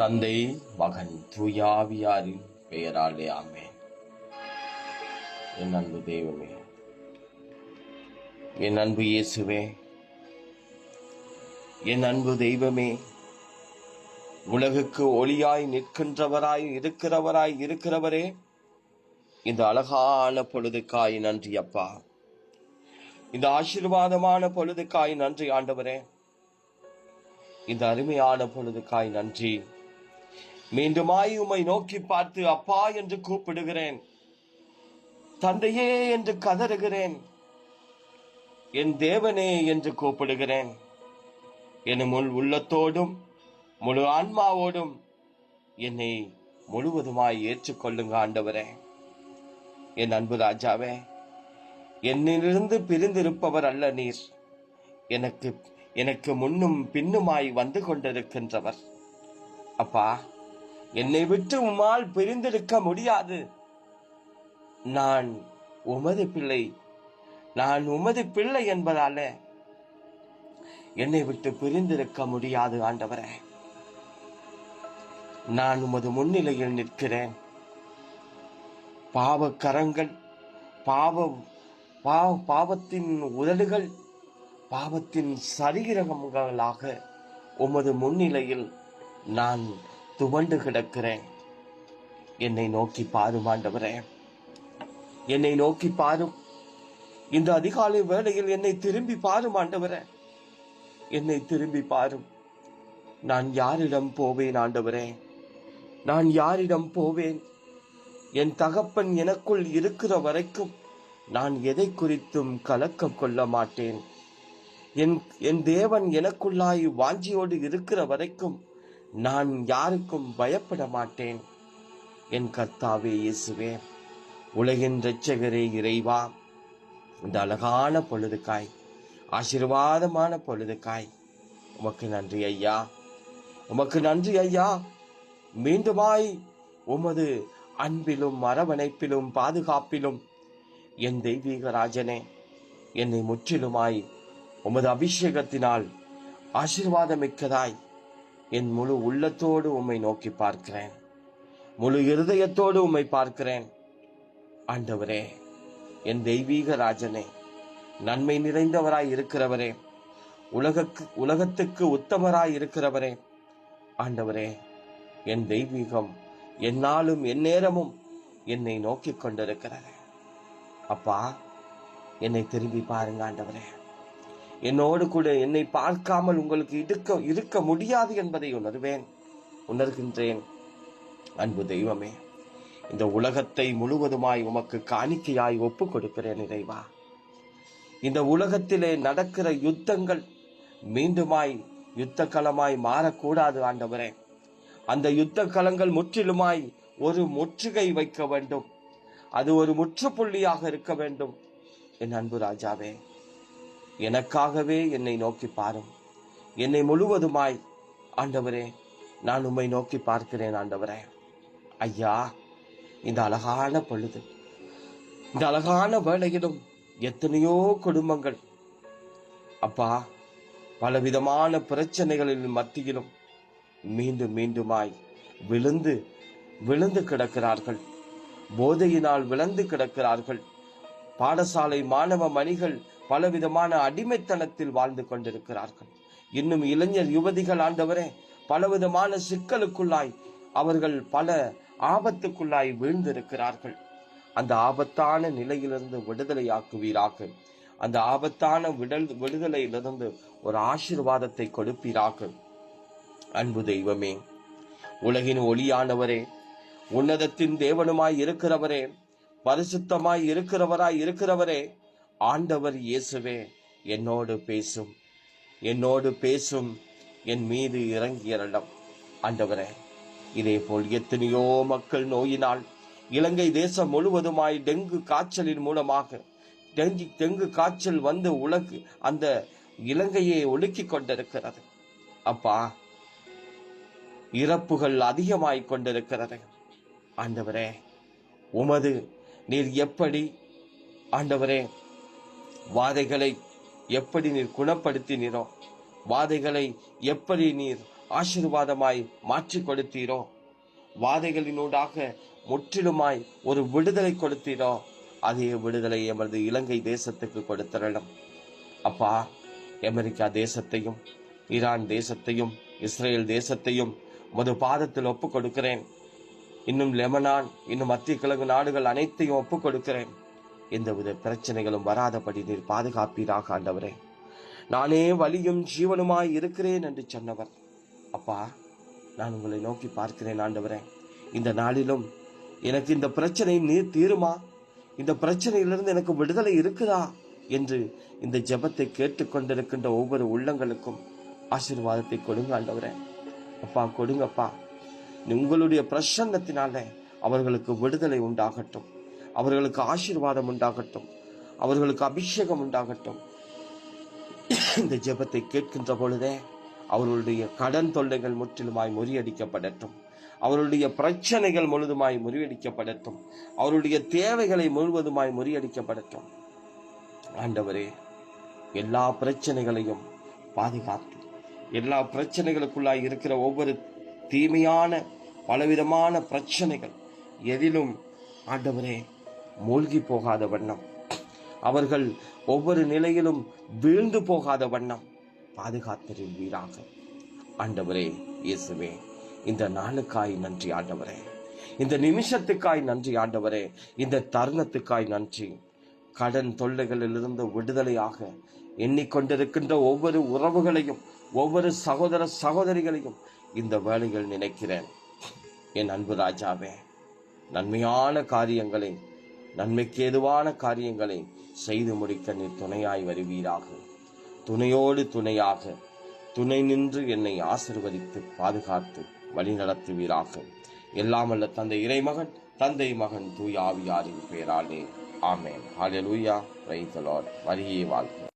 தந்தை, மகன், தூயாவியாரின் பெயராலே ஆமென். என் அன்பு தெய்வமே, என் அன்பு இயேசுவே, என் அன்பு தெய்வமே, உலகுக்கு ஒளியாய் நிற்கின்றவராய் இருக்கிறவரே, இந்த அழகான பொழுதுக்காய் நன்றி அப்பா. இந்த ஆசீர்வாதமான பொழுதுக்காய் நன்றி ஆண்டவரே. இந்த அருமையான பொழுதுக்காய் நன்றி. மீண்டுமாய் உம்மை நோக்கி பார்த்து அப்பா என்று கூப்பிடுகிறேன், தந்தையே என்று கதறுகிறேன், என் தேவனே என்று கூப்பிடுகிறேன். என் முழு உள்ளத்தோடும் முழு ஆன்மாவோடும் என்னை முழுவதுமாய் ஏற்றுக்கொள்ளுங்க ஆண்டவரே. என் அன்பு ராஜாவே, என்னிலிருந்து பிரிந்திருப்பவர் அல்ல நீர், எனக்கு முன்னும் பின்னுமாய் வந்து கொண்டிருக்கின்றவர். அப்பா, என்னை விட்டு உம்மால் பிரிந்திருக்க முடியாது. நான் உமது பிள்ளை என்பதால என்னை விட்டு பிரிந்திருக்க முடியாது ஆண்டவரே. நான் உமது முன்னிலையில் நிற்கிறேன். பாவக்கரங்கள், பாவத்தின் உதடுகள், பாவத்தின் சரீரங்களாக உமது முன்னிலையில் நான் துவண்டு கிடக்கிறேன். என்னை நோக்கி பாரும் ஆண்டவரே, என்னை நோக்கி பாரும். இந்த அதிகாலை வேளையில் என்னை திரும்பி பாரும் ஆண்டவரே, என்னை திரும்பி பாரும். நான் யாரிடம் போவேன் ஆண்டவரே? நான் யாரிடம் போவேன்? என் தகப்பன் எனக்குள் இருக்கிற வரைக்கும் நான் எதை குறித்தும் கலக்கம் கொள்ள மாட்டேன். என் தேவன் எனக்குள்ளாய் வாஞ்சியோடு இருக்கிற வரைக்கும் நான் யாருக்கும் பயப்பட மாட்டேன். என் கர்த்தாவே இயேசுவே, உலகின் இரட்சகரே இறைவா, இந்த அழகான பொழுதுக்காய், ஆசீர்வாதமான பொழுதுக்காய் உமக்கு நன்றி ஐயா, உமக்கு நன்றி ஐயா. மீண்டுமாய் உமது அன்பிலும் அரவணைப்பிலும் பாதுகாப்பிலும் என் தெய்வீக ராஜனே, என்னை முற்றிலுமாய் உமது அபிஷேகத்தினால் ஆசீர்வாதமிக்கதாய் என் முழு உள்ளத்தோடு உம்மை நோக்கி பார்க்கிறேன், முழு இருதயத்தோடு உம்மை பார்க்கிறேன் ஆண்டவரே. என் தெய்வீக ராஜனே, நன்மை நிறைந்தவராய் இருக்கிறவரே, உலகத்துக்கு உத்தமராய் இருக்கிறவரே ஆண்டவரே, என் தெய்வீகம் என்னாலும் என் நேரமும் என்னை நோக்கி கொண்டிருக்கிறது. அப்பா, என்னை திரும்பி பாருங்க ஆண்டவரே. என்னோடு கூட என்னை பார்க்காமல் உங்களுக்கு இருக்க முடியாது என்பதை உணர்கின்றேன். அன்பு தெய்வமே, இந்த உலகத்தை முழுவதுமாய் உமக்கு காணிக்கையாய் ஒப்பு கொடுக்கிறேன் இறைவா. இந்த உலகத்திலே நடக்கிற யுத்தங்கள் மீண்டுமாய் யுத்த களமாய் மாறக்கூடாது ஆண்டவரே. அந்த யுத்த களங்கள் முற்றிலுமாய் ஒரு முற்றுகை வைக்க வேண்டும். அது ஒரு முற்றுப்புள்ளியாக இருக்க வேண்டும். என் அன்பு ராஜாவே, எனக்காகவே என்னை நோக்கி பாரும். என்னை முழுவதுமாய் ஆண்டவரே நான் உம்மை நோக்கி பார்க்கிறேன் ஆண்டவரே. ஐயா, இந்த அழகான பொழுது, இந்த அழகான வேளையிலும் எத்தனையோ குடும்பங்கள் அப்பா பலவிதமான பிரச்சனைகளின் மத்தியிலும் மீண்டுமாய் விழுந்து கிடக்கிறார்கள். போதையினால் விழுந்து கிடக்கிறார்கள். பாடசாலை மாணவ மணிகள் பலவிதமான அடிமைத்தனத்தில் வாழ்ந்து கொண்டிருக்கிறார்கள். இன்னும் இளைஞர் யுவதிகள் ஆண்டவரே பலவிதமான சிக்கலுக்குள்ளாய், அவர்கள் பல ஆபத்துக்குள்ளாய் வீழ்ந்திருக்கிறார்கள். அந்த ஆபத்தான நிலையிலிருந்து விடுதலையாக்குவீராக. அந்த ஆபத்தான விடுதலையிலிருந்து ஒரு ஆசீர்வாதத்தை கொடுப்பீராக. அன்பு தெய்வமே, உலகின் ஒளியானவரே, உன்னதத்தின் தேவனுமாய் இருக்கிறவரே, பரிசுத்தமாய் இருக்கிறவரே, ஆண்டவர் இயேசுவே, என்னோடு பேசும், என் மீது இறங்கியரிடம் ஆண்டவரே. இதே போல் எத்தனையோ மக்கள் நோயினால் இலங்கை தேசம் முழுவதுமாய் டெங்கு காய்ச்சலின் மூலமாக டெங்கு காய்ச்சல் வந்து அந்த இலங்கையை ஒழுக்கிக் கொண்டிருக்கிறது. அப்பா, இறப்புகள் அதிகமாய் கொண்டிருக்கிறது ஆண்டவரே. நீர் எப்படி ஆண்டவரே வாதைகளை எப்படி நீர் குணப்படுத்தினீரோ, வாதைகளை எப்படி நீர் ஆசீர்வாதமாய் மாற்றிக் கொடுத்தீரோ, வாதைகளினூடாக முற்றிலுமாய் ஒரு விடுதலை கொடுத்தீரோ, அதே விடுதலை எமது இலங்கை தேசத்துக்கு கொடுத்திரணும். அப்பா, அமெரிக்கா தேசத்தையும் ஈரான் தேசத்தையும் இஸ்ரேல் தேசத்தையும் உமது பாதத்தில் ஒப்புக் கொடுக்கிறேன். இன்னும் லெபனான், இன்னும் மத்திய கிழக்கு நாடுகள் அனைத்தையும் ஒப்புக் கொடுக்கிறேன். எந்தவித பிரச்சனைகளும் வராதபடி நீர் பாதுகாப்பீராக ஆண்டவரே. நானே வலியும் ஜீவனுமாய் இருக்கிறேன் என்று சொன்னவர். அப்பா, நான் உங்களை நோக்கி பார்க்கிறேன் ஆண்டவரே. இந்த நாளிலும் எனக்கு இந்த பிரச்சனை நீர் தீருமா, இந்த பிரச்சனையிலிருந்து எனக்கு விடுதலை இருக்குதா என்று இந்த ஜெபத்தை கேட்டுக்கொண்டிருக்கின்ற ஒவ்வொரு உள்ளங்களுக்கும் ஆசீர்வாதத்தை கொடுங்க ஆண்டவரே. அப்பா, கொடுங்கப்பா. உங்களுடைய பிரசன்னத்தினால அவர்களுக்கு விடுதலை உண்டாகட்டும், அவர்களுக்கு ஆசீர்வாதம் உண்டாகட்டும், அவர்களுக்கு அபிஷேகம் உண்டாகட்டும். இந்த ஜெபத்தை கேட்கின்ற பொழுதே அவர்களுடைய கடன் தொல்லைகள் முற்றிலுமாய் முறியடிக்கப்படட்டும், அவருடைய பிரச்சனைகள் முழுதுமாய் முறியடிக்கப்படட்டும், அவருடைய தேவைகளை முழுவதுமாய் முறியடிக்கப்படட்டும். ஆண்டவரே, எல்லா பிரச்சனைகளையும் பாதுகாத்து, எல்லா பிரச்சனைகளுக்குள்ளாய் இருக்கிற ஒவ்வொரு தீமையான பலவிதமான பிரச்சனைகள் எதிலும் ஆண்டவரே மூழ்கி போகாத வண்ணம், அவர்கள் ஒவ்வொரு நிலையிலும் வீழ்ந்து போகாத வண்ணம் பாதுகாத்திருவீராக. ஆண்டவரே இயேசுவே, இந்த நாளுக்காய் நன்றி ஆண்டவரே, இந்த நிமிஷத்துக்காய் நன்றி ஆண்டவரே, இந்த தருணத்துக்காய் நன்றி. கடன் தொல்லைகளிலிருந்து விடுதலையாக எண்ணிக்கொண்டிருக்கின்ற ஒவ்வொரு உறவுகளையும், ஒவ்வொரு சகோதர சகோதரிகளையும் இந்த வேளையில் நினைக்கிறேன். என் அன்பு ராஜாவே, நன்மையான காரியங்களை, நன்மைக்கு ஏதுவான காரியங்களை செய்து முடிக்க நீ துணையாய் வருவீராக. துணையோடு துணையாக துணை நின்று என்னை ஆசீர்வதித்து பாதுகாத்து வழி நடத்துவீராக. எல்லாம் அல்ல தந்தை இறைமகன், தந்தை மகன் தூய ஆவியாரின் பெயராலே ஆமென். ஹல்லேலூயா. Praise the Lord. மரியே வாழ்க.